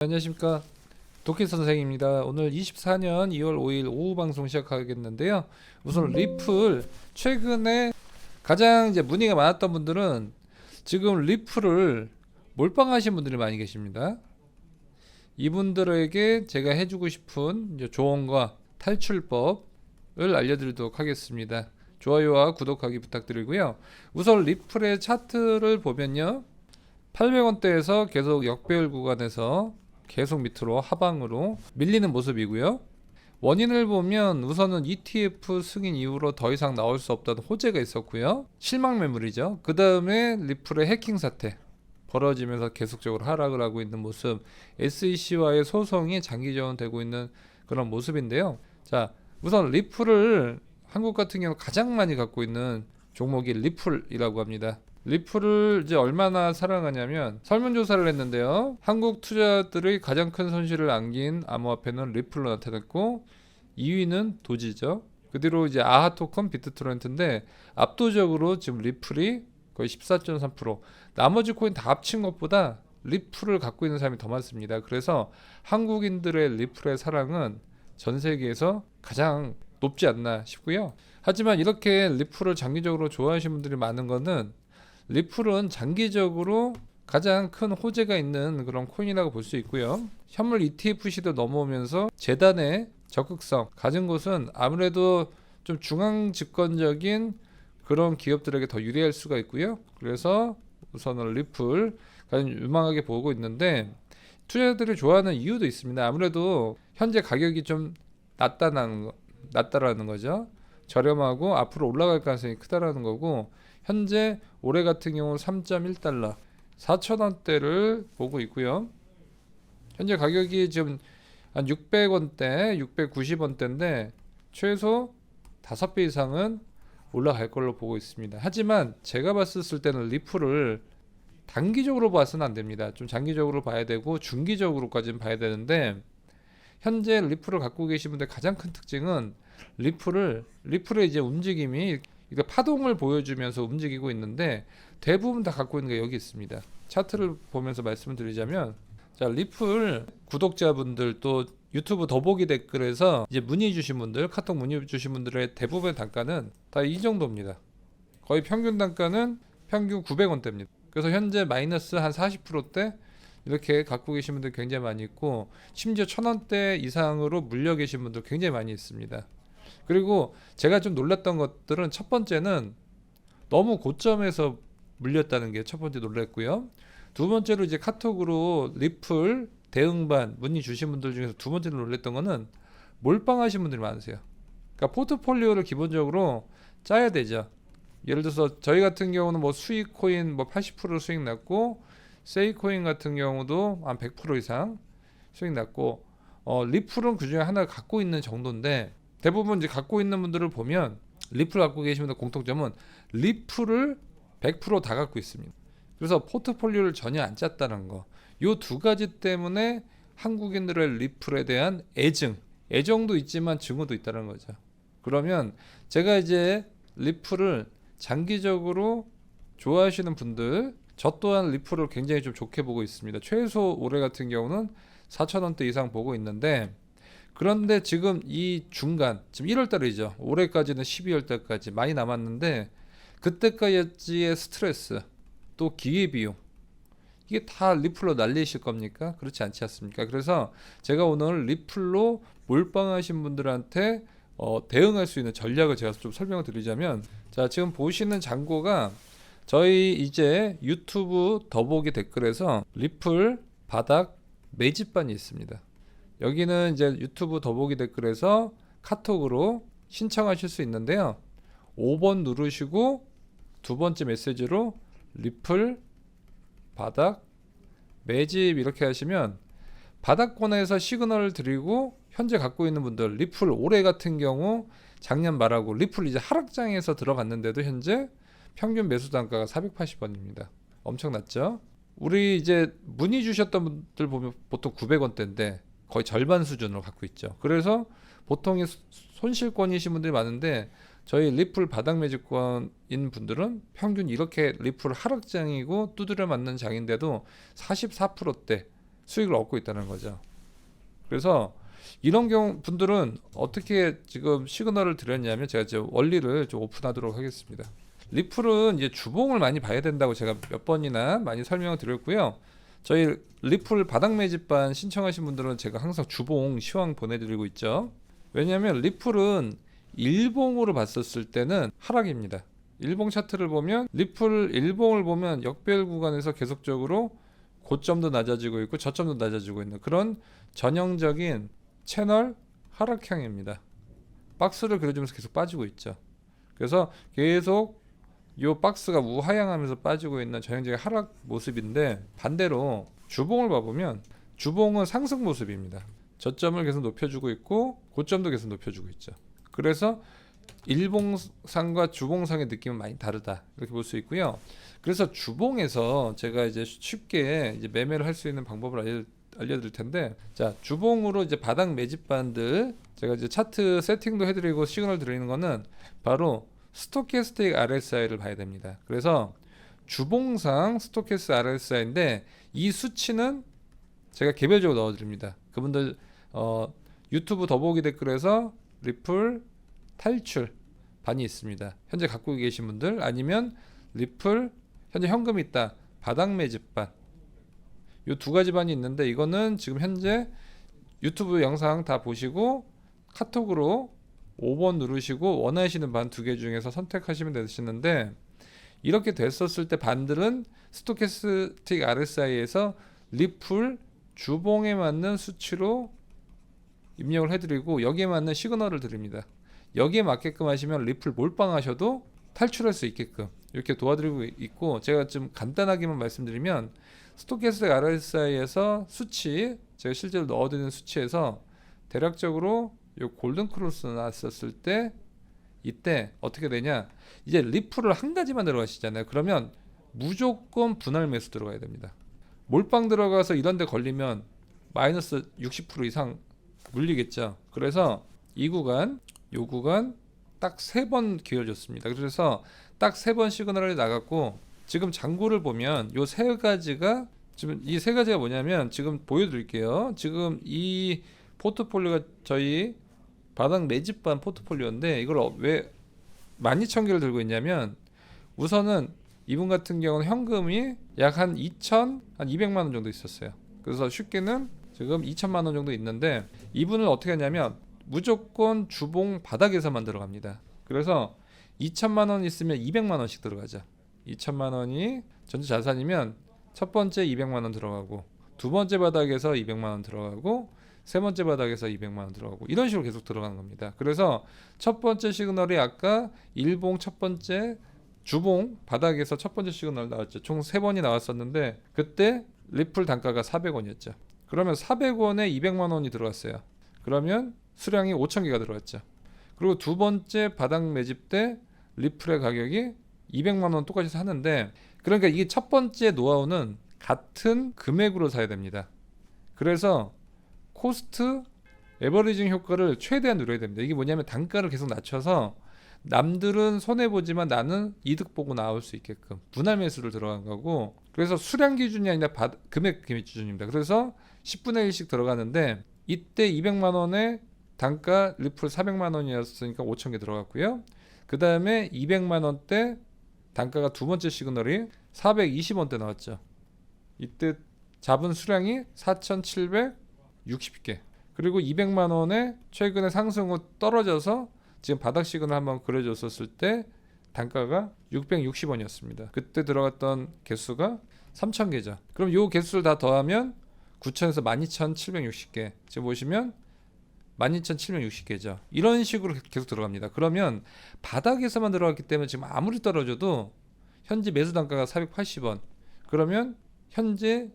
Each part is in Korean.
안녕하십니까, 도끼 선생입니다. 오늘 24년 2월 5일 오후 방송 시작하겠는데요. 우선 리플 최근에 가장 이제 문의가 많았던 분들은 지금 리플을 몰빵하신 분들이 많이 계십니다. 이분들에게 제가 해주고 싶은 이제 조언과 탈출법을 알려드리도록 하겠습니다. 좋아요와 구독하기 부탁드리고요. 우선 리플의 차트를 보면요, 800원대에서 계속 역배열 구간에서 계속 밑으로 하방으로 밀리는 모습이고요. 원인을 보면 우선은 ETF 승인 이후로 더 이상 나올 수 없다는 호재가 있었고요. 실망 매물이죠. 그 다음에 리플의 해킹 사태 벌어지면서 계속적으로 하락을 하고 있는 모습, SEC와의 소송이 장기적으로 되고 있는 그런 모습인데요. 자, 우선 리플을 한국 같은 경우 가장 많이 갖고 있는 종목이 리플이라고 합니다. 리플을 이제 얼마나 사랑하냐면 설문조사를 했는데요. 한국 투자들의 가장 큰 손실을 안긴 암호화폐는 리플로 나타났고 2위는 도지죠. 그 뒤로 이제 아하토큰, 비트토렌트인데 압도적으로 지금 리플이 거의 14.3%, 나머지 코인 다 합친 것보다 리플을 갖고 있는 사람이 더 많습니다. 그래서 한국인들의 리플의 사랑은 전 세계에서 가장 높지 않나 싶고요. 하지만 이렇게 리플을 장기적으로 좋아하시는 분들이 많은 거는 리플은 장기적으로 가장 큰 호재가 있는 그런 코인이라고 볼 수 있고요. 현물 ETF 시대 넘어오면서 재단의 적극성 가진 곳은 아무래도 좀 중앙 집권적인 그런 기업들에게 더 유리할 수가 있고요. 그래서 우선은 리플 가장 유망하게 보고 있는데, 투자자들이 좋아하는 이유도 있습니다. 아무래도 현재 가격이 좀 낮다라는 거죠. 저렴하고 앞으로 올라갈 가능성이 크다라는 거고, 현재 올해 같은 경우 3.1달러 4,000원대를 보고 있고요. 현재 가격이 지금 한 600원대 690원대인데 최소 5배 이상은 올라갈 걸로 보고 있습니다. 하지만 제가 봤을 때는 리플을 단기적으로 봐서는 안 됩니다. 좀 장기적으로 봐야 되고 중기적으로까지는 봐야 되는데, 현재 리플을 갖고 계신 분들 가장 큰 특징은 리플의 이제 움직임이 이거 파동을 보여주면서 움직이고 있는데 대부분 다 갖고 있는 게 여기 있습니다. 차트를 보면서 말씀을 드리자면, 자, 리플 구독자분들 또 유튜브 더보기 댓글에서 이제 문의 주신 분들, 카톡 문의 주신 분들의 대부분의 단가는 다 이 정도입니다. 거의 평균 단가는 평균 900원대입니다. 그래서 현재 마이너스 한 40%대 이렇게 갖고 계신 분들 굉장히 많이 있고, 심지어 1,000원대 이상으로 물려 계신 분들 굉장히 많이 있습니다. 그리고 제가 좀 놀랐던 것들은, 첫 번째는 너무 고점에서 물렸다는 게 첫 번째 놀랐고요. 두 번째로 이제 카톡으로 리플 대응반 문의 주신 분들 중에서 두 번째로 놀랐던 거는 몰빵하신 분들이 많으세요. 그러니까 포트폴리오를 기본적으로 짜야 되죠. 예를 들어서 저희 같은 경우는 뭐 수익 코인 뭐 80% 수익 났고, 세이 코인 같은 경우도 한 100% 이상 수익 났고, 리플은 그 중에 하나 갖고 있는 정도인데, 대부분 이제 갖고 있는 분들을 보면 리플 갖고 계신 분들 공통점은 리플을 100%다 갖고 있습니다. 그래서 포트폴리오를 전혀 안 짰다는 거. 요 두 가지 때문에 한국인들의 리플에 대한 애정도 있지만 증오도 있다는 거죠. 그러면 제가 이제 리플을 장기적으로 좋아하시는 분들, 저 또한 리플을 굉장히 좀 좋게 보고 있습니다. 최소 올해 같은 경우는 4,000원대 이상 보고 있는데, 그런데 지금 이 중간, 지금 1월달이죠. 올해까지는 12월달까지 많이 남았는데, 그때까지의 스트레스, 또 기회비용, 이게 다 리플로 날리실 겁니까? 그렇지 않지 않습니까? 그래서 제가 오늘 리플로 몰빵하신 분들한테 대응할 수 있는 전략을 제가 좀 설명을 드리자면, 자, 지금 보시는 잔고가 저희 이제 유튜브 더보기 댓글에서 리플 바닥 매집반이 있습니다. 여기는 이제 유튜브 더보기 댓글에서 카톡으로 신청하실 수 있는데요. 5번 누르시고 두 번째 메시지로 리플 바닥 매집 이렇게 하시면 바닥권에서 시그널을 드리고, 현재 갖고 있는 분들 리플 올해 같은 경우 작년 말하고 리플 이제 하락장에서 들어갔는데도 현재 평균 매수 단가가 480원입니다. 엄청났죠? 우리 이제 문의 주셨던 분들 보면 보통 900원대인데 거의 절반 수준으로 갖고 있죠. 그래서 보통의 손실권이신 분들이 많은데, 저희 리플 바닥 매집권인 분들은 평균 이렇게 리플 하락장이고 두드려 맞는 장인데도 44%대 수익을 얻고 있다는 거죠. 그래서 이런 경우 분들은 어떻게 지금 시그널을 드렸냐면 제가 이제 원리를 좀 오픈하도록 하겠습니다. 리플은 이제 주봉을 많이 봐야 된다고 제가 몇 번이나 많이 설명을 드렸고요. 저희 리플 바닥 매집반 신청하신 분들은 제가 항상 주봉 시황 보내드리고 있죠. 왜냐하면 리플은 일봉으로 봤었을 때는 하락입니다. 일봉 차트를 보면 리플 일봉을 보면 역배열 구간에서 계속적으로 고점도 낮아지고 있고 저점도 낮아지고 있는 그런 전형적인 채널 하락형입니다. 박스를 그려주면서 계속 빠지고 있죠. 그래서 계속 이 박스가 우하향하면서 빠지고 있는 전형적인 하락 모습인데, 반대로 주봉을 봐보면 주봉은 상승 모습입니다. 저점을 계속 높여주고 있고 고점도 계속 높여주고 있죠. 그래서 일봉상과 주봉상의 느낌은 많이 다르다, 이렇게 볼 수 있고요. 그래서 주봉에서 제가 이제 쉽게 이제 매매를 할 수 있는 방법을 알려드릴 텐데, 자, 주봉으로 이제 바닥 매집반들 제가 이제 차트 세팅도 해드리고 시그널 드리는 거는 바로 스토캐스틱 RSI를 봐야 됩니다. 그래서 주봉상 스토캐스틱 RSI인데 이 수치는 제가 개별적으로 넣어드립니다. 그분들 유튜브 더보기 댓글에서 리플 탈출 반이 있습니다. 현재 갖고 계신 분들, 아니면 리플 현재 현금이 있다 바닥 매집반, 이 두 가지 반이 있는데, 이거는 지금 현재 유튜브 영상 다 보시고 카톡으로 5번 누르시고 원하시는 반 두 개 중에서 선택하시면 되시는데, 이렇게 됐었을 때 반들은 스토캐스틱 RSI에서 리플 주봉에 맞는 수치로 입력을 해드리고 여기에 맞는 시그널을 드립니다. 여기에 맞게끔 하시면 리플 몰빵하셔도 탈출할 수 있게끔 이렇게 도와드리고 있고, 제가 좀 간단하게만 말씀드리면 스토캐스틱 RSI에서 수치, 제가 실제로 넣어드리는 수치에서 대략적으로 요 골든 크로스 나왔었을 때, 이때 어떻게 되냐, 이제 리플을 한 가지만 들어가시잖아요. 그러면 무조건 분할 매수 들어가야 됩니다. 몰빵 들어가서 이런 데 걸리면 마이너스 60% 이상 물리겠죠. 그래서 이 구간, 요 구간 딱 3번 기회를 줬습니다. 그래서 딱 3번 시그널이 나갔고, 지금 장구를 보면 요 세 가지가, 지금 이 세 가지가 뭐냐면 지금 보여드릴게요. 지금 이 포트폴리오가 저희 바닥 매집반 포트폴리오인데, 이걸 왜 12,000개를 들고 있냐면, 우선은 이분 같은 경우는 현금이 약 한 200만 원 정도 있었어요. 그래서 쉽게는 지금 2천만 원 정도 있는데, 이분은 어떻게 하냐면 무조건 주봉 바닥에서만 들어갑니다. 그래서 2천만 원 있으면 200만 원씩 들어가죠. 2천만 원이 전체 자산이면 첫 번째 200만 원 들어가고, 두 번째 바닥에서 200만 원 들어가고, 세 번째 바닥에서 200만 원 들어가고, 이런 식으로 계속 들어가는 겁니다. 그래서 첫 번째 시그널이 아까 일봉 첫 번째 주봉 바닥에서 첫 번째 시그널 나왔죠. 총 3번이 나왔었는데 그때 리플 단가가 400원이었죠. 그러면 400원에 200만 원이 들어갔어요. 그러면 수량이 5,000개가 들어갔죠. 그리고 두 번째 바닥 매집 때 리플의 가격이 200만 원 똑같이 사는데, 그러니까 이게 첫 번째 노하우는 같은 금액으로 사야 됩니다. 그래서 코스트 에버리징 효과를 최대한 누려야 됩니다. 이게 뭐냐면 단가를 계속 낮춰서 남들은 손해보지만 나는 이득 보고 나올 수 있게끔 분할 매수를 들어간 거고, 그래서 수량 기준이 아니라 금액 기준입니다. 그래서 10분의 1씩 들어가는데, 이때 200만 원에 단가 리플 400만 원이었으니까 5,000개 들어갔고요. 그 다음에 200만 원대 단가가 두 번째 시그널이 420원대 나왔죠. 이때 잡은 수량이 4,760개. 그리고 200만 원에 최근에 상승 후 떨어져서 지금 바닥 시그널 한번 그려줬었을 때 단가가 660원이었습니다. 그때 들어갔던 개수가 3,000개죠. 그럼 요 개수를 다 더하면 9,000에서 12,760개. 지금 보시면 12,760개죠. 이런 식으로 계속 들어갑니다. 그러면 바닥에서만 들어갔기 때문에 지금 아무리 떨어져도 현재 매수 단가가 480원. 그러면 현재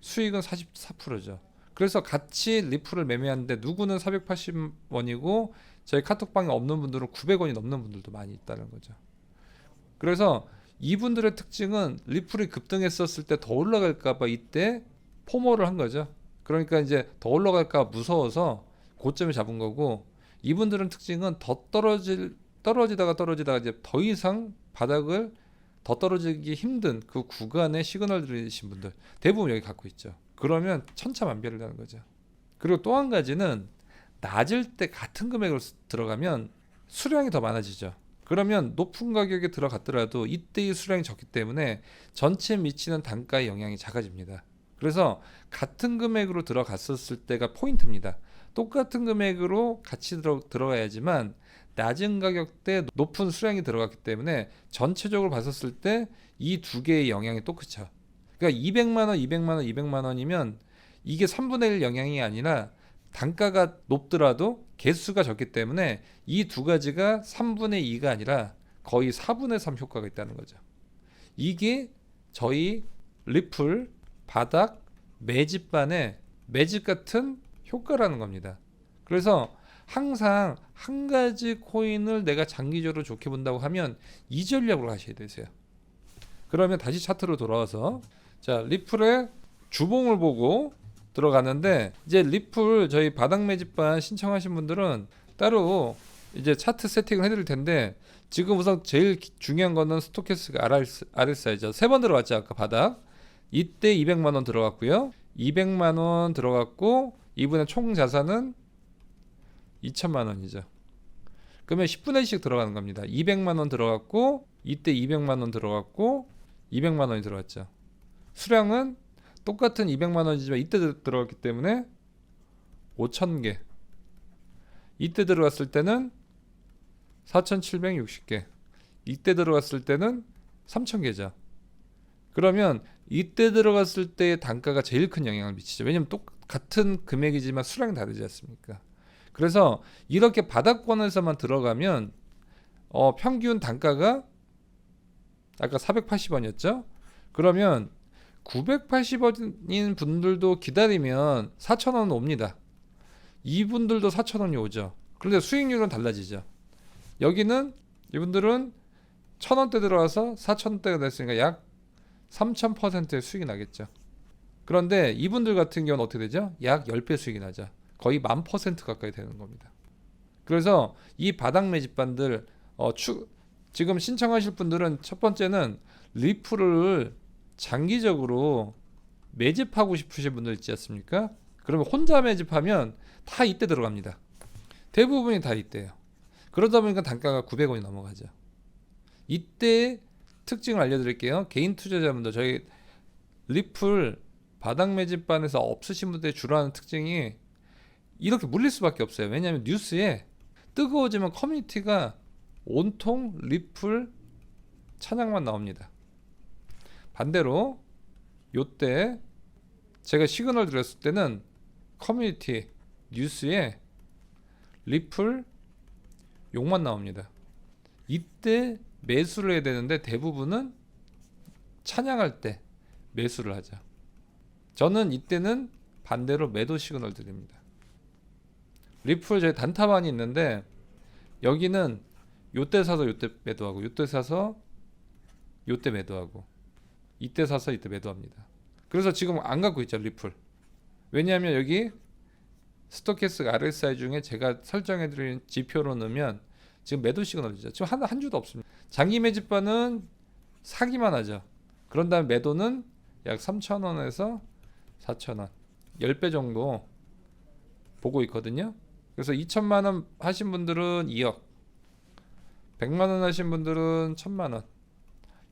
수익은 44%죠. 그래서 같이 리플을 매매하는데 누구는 480원이고 저희 카톡방에 없는 분들은 900원이 넘는 분들도 많이 있다는 거죠. 그래서 이분들의 특징은 리플이 급등했었을 때 더 올라갈까 봐 이때 포모를 한 거죠. 그러니까 이제 더 올라갈까 무서워서 고점에 잡은 거고, 이분들은 특징은 더 떨어지다가 이제 더 이상 바닥을 더 떨어지기 힘든 그 구간에 시그널 들이신 분들 대부분 여기 갖고 있죠. 그러면 천차만별이라는 거죠. 그리고 또 한 가지는 낮을 때 같은 금액으로 들어가면 수량이 더 많아지죠. 그러면 높은 가격에 들어갔더라도 이때의 수량이 적기 때문에 전체에 미치는 단가의 영향이 작아집니다. 그래서 같은 금액으로 들어갔었을 때가 포인트입니다. 똑같은 금액으로 같이 들어가야지만 낮은 가격대 높은 수량이 들어갔기 때문에 전체적으로 봤었을 때 이 두 개의 영향이 똑같죠. 그러니까 200만 원, 200만 원, 200만 원이면 이게 3분의 1 영향이 아니라 단가가 높더라도 개수가 적기 때문에 이 두 가지가 3분의 2가 아니라 거의 4분의 3 효과가 있다는 거죠. 이게 저희 리플 바닥 매집반의 매집 같은 효과라는 겁니다. 그래서 항상 한 가지 코인을 내가 장기적으로 좋게 본다고 하면 이 전략으로 하셔야 되세요. 그러면 다시 차트로 돌아와서 자, 리플의 주봉을 보고 들어가는데 이제 리플 저희 바닥 매집반 신청하신 분들은 따로 이제 차트 세팅을 해드릴 텐데 지금 우선 제일 중요한 거는 스토캐스틱 RSI죠. 3번 들어갔죠. 아까 바닥. 이때 200만 원 들어갔고요. 200만 원 들어갔고 이분의 총 자산은 2천만 원이죠. 그러면 10분의 1씩 들어가는 겁니다. 200만 원 들어갔고 이때 200만 원 들어갔고 200만 원이 들어갔죠. 수량은 똑같은 200만 원이지만 이때 들어갔기 때문에 5,000개. 이때 들어갔을 때는 4,760개. 이때 들어갔을 때는 3,000개죠. 그러면 이때 들어갔을 때의 단가가 제일 큰 영향을 미치죠. 왜냐하면 똑같은 금액이지만 수량이 다르지 않습니까? 그래서 이렇게 바닥권에서만 들어가면 평균 단가가 아까 480원이었죠. 그러면 980원인 분들도 기다리면 4,000원 옵니다. 이분들도 4,000원이 오죠. 그런데 수익률은 달라지죠. 여기는 이분들은 1,000원대 들어와서 4,000원대가 됐으니까 약 3,000%의 수익이 나겠죠. 그런데 이분들 같은 경우는 어떻게 되죠? 약 10배 수익이 나죠. 거의 10,000% 가까이 되는 겁니다. 그래서 이 바닥 매집반들 지금 신청하실 분들은 첫 번째는 리플을 장기적으로 매집하고 싶으신 분들 있지 않습니까? 그러면 혼자 매집하면 다 이때 들어갑니다. 대부분이 다 이때예요. 그러다 보니까 단가가 900원이 넘어가죠. 이때 특징을 알려드릴게요. 개인 투자자분들 저희 리플 바닥 매집반에서 없으신 분들의 주로 하는 특징이 이렇게 물릴 수밖에 없어요. 왜냐하면 뉴스에 뜨거워지면 커뮤니티가 온통 리플 찬양만 나옵니다. 반대로 요때 제가 시그널 드렸을 때는 커뮤니티 뉴스에 리플 욕만 나옵니다. 이때 매수를 해야 되는데 대부분은 찬양할 때 매수를 하죠. 저는 이때는 반대로 매도 시그널 드립니다. 리플 저희 단타반이 있는데 여기는 요때 사서 요때 매도하고 요때 사서 요때 매도하고 이때 사서 이때 매도합니다. 그래서 지금 안 갖고 있죠 리플. 왜냐하면 여기 스토캐스틱 RSI 중에 제가 설정해드린 지표로 넣으면 지금 매도 시그널이죠. 지금 한 주도 없습니다. 장기 매집반은 사기만 하죠. 그런 다음에 매도는 약 3,000원에서 4,000원 10배 정도 보고 있거든요. 그래서 2천만 원 하신 분들은 2억, 100만 원 하신 분들은 1,000만 원,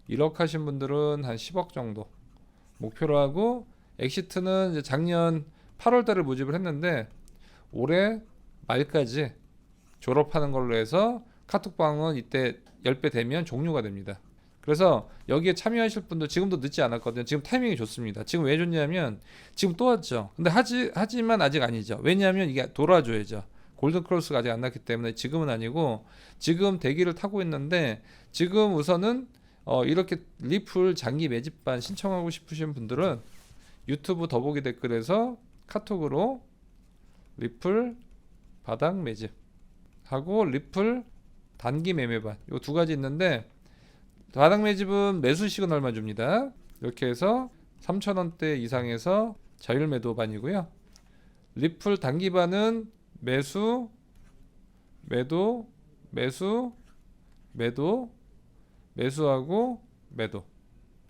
1억 하신 분들은 한 10억 정도 목표로 하고 엑시트는 이제 작년 8월 달에 모집을 했는데 올해 말까지 졸업하는 걸로 해서 카톡방은 이때 10배 되면 종료가 됩니다. 그래서 여기에 참여하실 분들 지금도 늦지 않았거든요. 지금 타이밍이 좋습니다. 지금 왜 좋냐면 지금 또 왔죠. 근데 하지만 아직 아니죠. 왜냐하면 이게 돌아줘야죠. 골든크로스가 아직 안 났기 때문에 지금은 아니고 지금 대기를 타고 있는데 지금 우선은 이렇게 리플 장기 매집반 신청하고 싶으신 분들은 유튜브 더보기 댓글에서 카톡으로 리플 바닥 매집 하고 리플 단기 매매반 요 두 가지 있는데 바닥 매집은 매수 시그널만 줍니다. 이렇게 해서 3,000원대 이상에서 자율 매도반이고요. 리플 단기반은 매수 매도 매수 매도 매수하고 매도.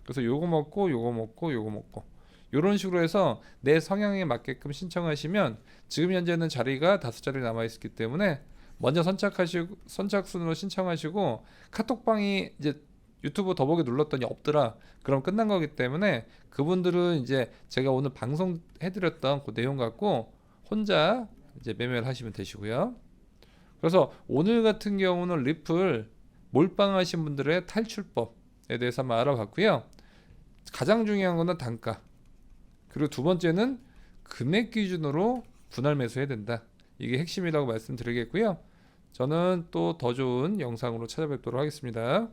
그래서 요거 먹고 요거 먹고 요거 먹고 이런 식으로 해서 내 성향에 맞게끔 신청하시면 지금 현재는 자리가 5자리 남아 있기 때문에 먼저 선착순으로 신청하시고 카톡방이 이제 유튜브 더보기 눌렀더니 없더라. 그럼 끝난 거기 때문에 그분들은 이제 제가 오늘 방송해드렸던 그 내용 갖고 혼자 이제 매매를 하시면 되시고요. 그래서 오늘 같은 경우는 리플 몰빵하신 분들의 탈출법에 대해서 한번 알아봤고요. 가장 중요한 거는 단가. 그리고 두 번째는 금액 기준으로 분할 매수해야 된다. 이게 핵심이라고 말씀드리겠고요. 저는 또 더 좋은 영상으로 찾아뵙도록 하겠습니다.